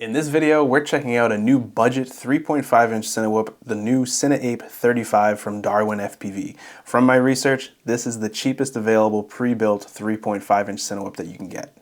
In this video, we're checking out a new budget 3.5-inch Cinewhoop, the new Cineape35 from DarwinFPV. From my research, this is the cheapest available pre-built 3.5-inch Cinewhoop that you can get.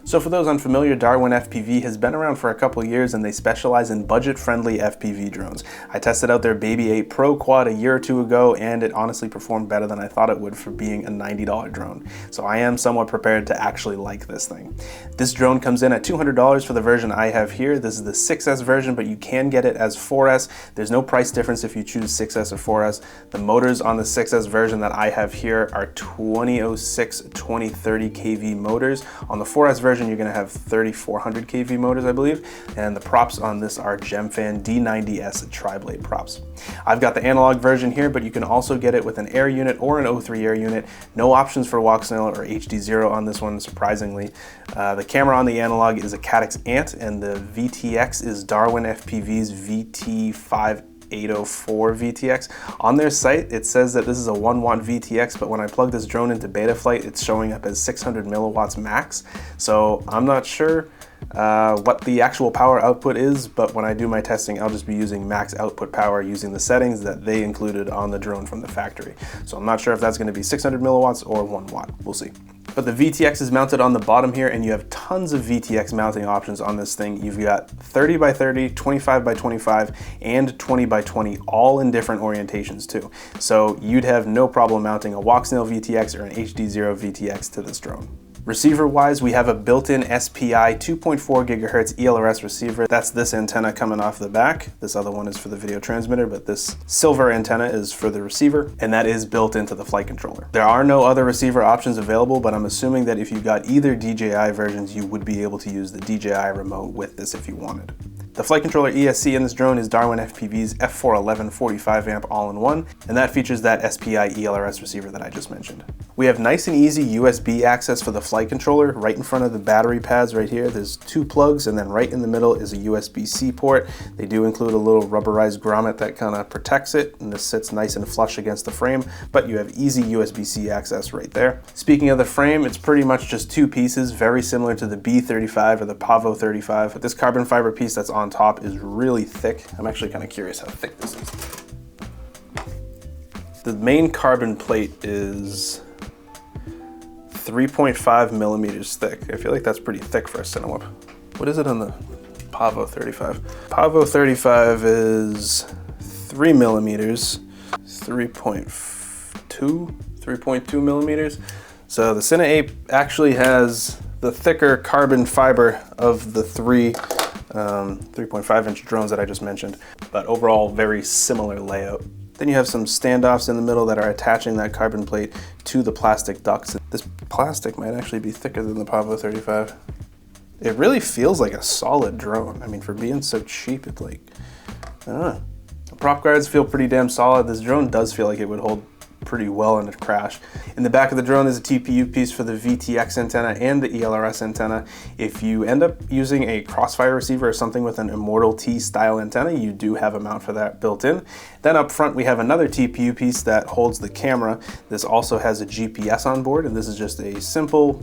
So for those unfamiliar, DarwinFPV has been around for a couple years and they specialize in budget-friendly FPV drones. I tested out their Baby 8 Pro quad a year or two ago and it honestly performed better than I thought it would for being a $90 drone. So I am somewhat prepared to actually like this thing. This drone comes in at $200 for the version I have here. This is the 6S version, but you can get it as 4S. There's no price difference if you choose 6S or 4S. The motors on the 6S version that I have here are 2006 2030 kV motors. On the 4S version, you're going to have 3400 kV motors, I believe, and the props on this are Gemfan D90S tri-blade props. I've got the analog version here, but you can also get it with an air unit or an O3 air unit. No options for walk-snell or HD0 on this one, surprisingly. The camera on the analog is a Caddx Ant, and the VTX is DarwinFPV's VT5 804 VTX. On their site, it says that this is a 1 watt VTX, but when I plug this drone into beta flight, it's showing up as 600 milliwatts max. So I'm not sure what the actual power output is, but when I do my testing, I'll just be using max output power using the settings that they included on the drone from the factory. So I'm not sure if that's going to be 600 milliwatts or 1 watt. We'll see. But the VTX is mounted on the bottom here, and you have tons of VTX mounting options on this thing. You've got 30 by 30, 25 by 25, and 20 by 20, all in different orientations too. So you'd have no problem mounting a walk-snell VTX or an HD0 VTX to this drone. Receiver-wise, we have a built-in SPI 2.4 gigahertz ELRS receiver. That's this antenna coming off the back. This other one is for the video transmitter, but this silver antenna is for the receiver, and that is built into the flight controller. There are no other receiver options available, but I'm assuming that if you got either DJI versions, you would be able to use the DJI remote with this if you wanted. The flight controller ESC in this drone is DarwinFPV's F411 45 amp all-in-one, and that features that SPI ELRS receiver that I just mentioned. We have nice and easy USB access for the flight controller right in front of the battery pads right here. There's 2 plugs, and then right in the middle is a USB-C port. They do include a little rubberized grommet that kind of protects it, and this sits nice and flush against the frame, but you have easy USB-C access right there. Speaking of the frame, it's pretty much just 2 pieces, very similar to the B35 or the Pavo 35, but this carbon fiber piece that's on top is really thick. I'm actually kind of curious how thick this is. The main carbon plate is 3.5 millimeters thick. I feel like that's pretty thick for a Cinewhoop. What is it on the Pavo 35? Pavo 35 is 3 millimeters, 3.2 millimeters. So the Cineape actually has the thicker carbon fiber of the 3.5-inch drones that I just mentioned, but overall very similar layout. Then you have some standoffs in the middle that are attaching that carbon plate to the plastic ducts. This plastic might actually be thicker than the Pavo 35. It really feels like a solid drone. I mean, for being so cheap, it's like, I don't know. The prop guards feel pretty damn solid. This drone does feel like it would hold pretty well in a crash. In the back of the drone, there's a TPU piece for the VTX antenna and the ELRS antenna. If you end up using a Crossfire receiver or something with an Immortal T style antenna, you do have a mount for that built in. Then up front, we have another TPU piece that holds the camera. This also has a GPS on board, and this is just a simple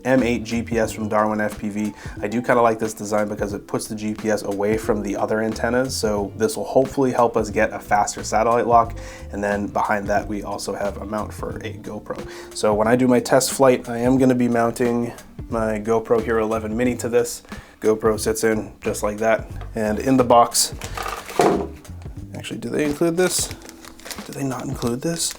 M8 GPS from DarwinFPV. I do kind of like this design because it puts the GPS away from the other antennas, so this will hopefully help us get a faster satellite lock. And then behind that, we also have a mount for a GoPro. So when I do my test flight, I am going to be mounting my GoPro Hero 11 Mini to this. GoPro sits in just like that. And in the box, actually, do they include this? Do they not include this?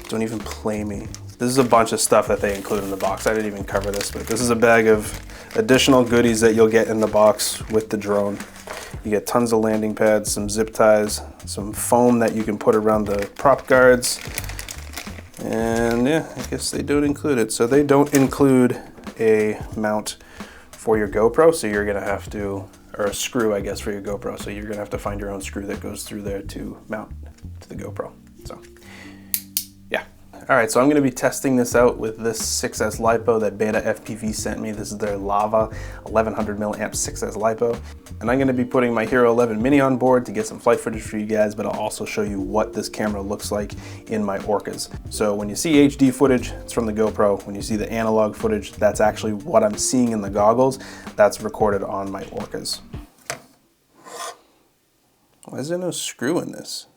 Don't even play me. This is a bunch of stuff that they include in the box. I didn't even cover this, but this is a bag of additional goodies that you'll get in the box with the drone. You get tons of landing pads, some zip ties, some foam that you can put around the prop guards. And yeah, I guess they don't include it. So they don't include a mount for your GoPro, so you're gonna have to, or a screw, I guess, for your GoPro. So you're gonna have to find your own screw that goes through there to mount to the GoPro. So yeah. All right, so I'm gonna be testing this out with this 6S LiPo that Beta FPV sent me. This is their Lava 1100 milliamp 6S LiPo. And I'm gonna be putting my Hero 11 Mini on board to get some flight footage for you guys, but I'll also show you what this camera looks like in my Orcas. So when you see HD footage, it's from the GoPro. When you see the analog footage, that's actually what I'm seeing in the goggles. That's recorded on my Orcas. Why is there no screw in this?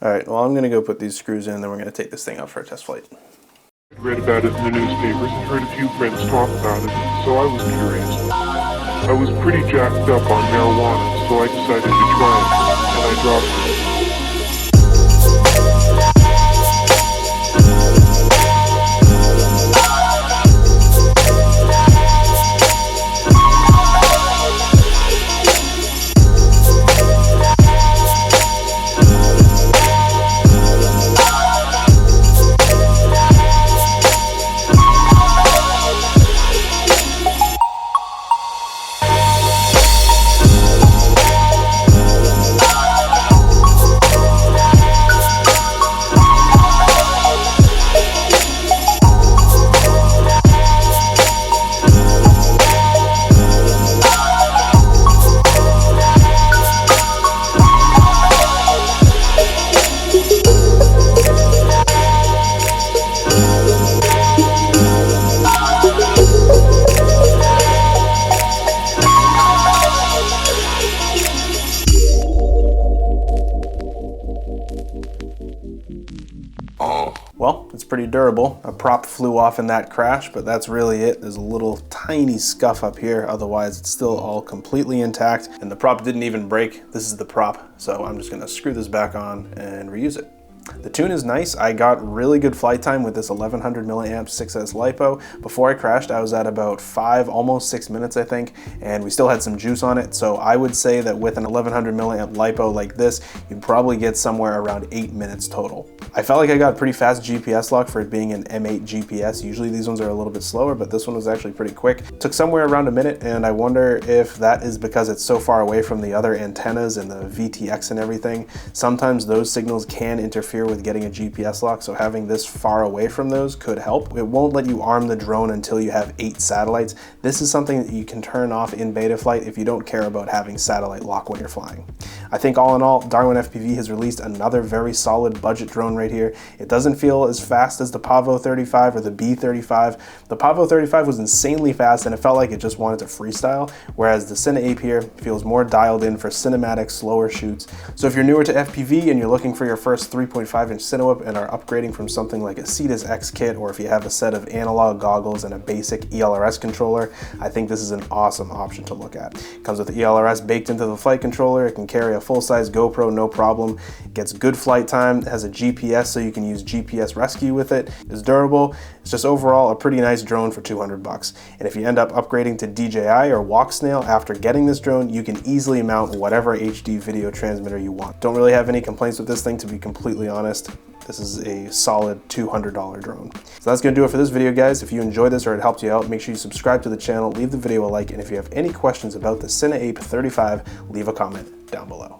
All right, well, I'm gonna go put these screws in, and then we're gonna take this thing out for a test flight. I read about it in the newspapers and heard a few friends talk about it, so I was curious. I was pretty jacked up on marijuana, so I decided to try it, and I dropped it. Well, it's pretty durable. A prop flew off in that crash, but that's really it. There's a little tiny scuff up here. Otherwise, it's still all completely intact, and the prop didn't even break. This is the prop, so I'm just gonna screw this back on and reuse it. The tune is nice. I got really good flight time with this 1100 milliamp 6S LiPo. Before I crashed, I was at about 5, almost 6 minutes, I think, and we still had some juice on it. So I would say that with an 1100 milliamp LiPo like this, you'd probably get somewhere around 8 minutes total. I felt like I got pretty fast GPS lock for it being an M8 GPS. Usually these ones are a little bit slower, but this one was actually pretty quick. It took somewhere around a minute, and I wonder if that is because it's so far away from the other antennas and the VTX and everything. Sometimes those signals can interfere with getting a GPS lock, so having this far away from those could help. It won't let you arm the drone until you have 8 satellites. This is something that you can turn off in beta flight if you don't care about having satellite lock when you're flying. I think all in all, DarwinFPV has released another very solid budget drone right here. It doesn't feel as fast as the Pavo 35 or the B35. The Pavo 35 was insanely fast and it felt like it just wanted to freestyle, whereas the Cineape here feels more dialed in for cinematic, slower shoots. So if you're newer to FPV and you're looking for your first 3.5-inch Cinewhoop and are upgrading from something like a Cetus X kit, or if you have a set of analog goggles and a basic ELRS controller, I think this is an awesome option to look at. It comes with the ELRS baked into the flight controller. It can carry a full-size GoPro, no problem. It gets good flight time. It has a GPS, so you can use GPS rescue with it. It's durable. It's just overall a pretty nice drone for 200 bucks. And if you end up upgrading to DJI or Walk Snail after getting this drone, you can easily mount whatever HD video transmitter you want. Don't really have any complaints with this thing, to be completely honest. This is a solid $200 drone. So that's gonna do it for this video, guys. If you enjoyed this or it helped you out, make sure you subscribe to the channel, leave the video a like, and if you have any questions about the Cineape35, leave a comment down below.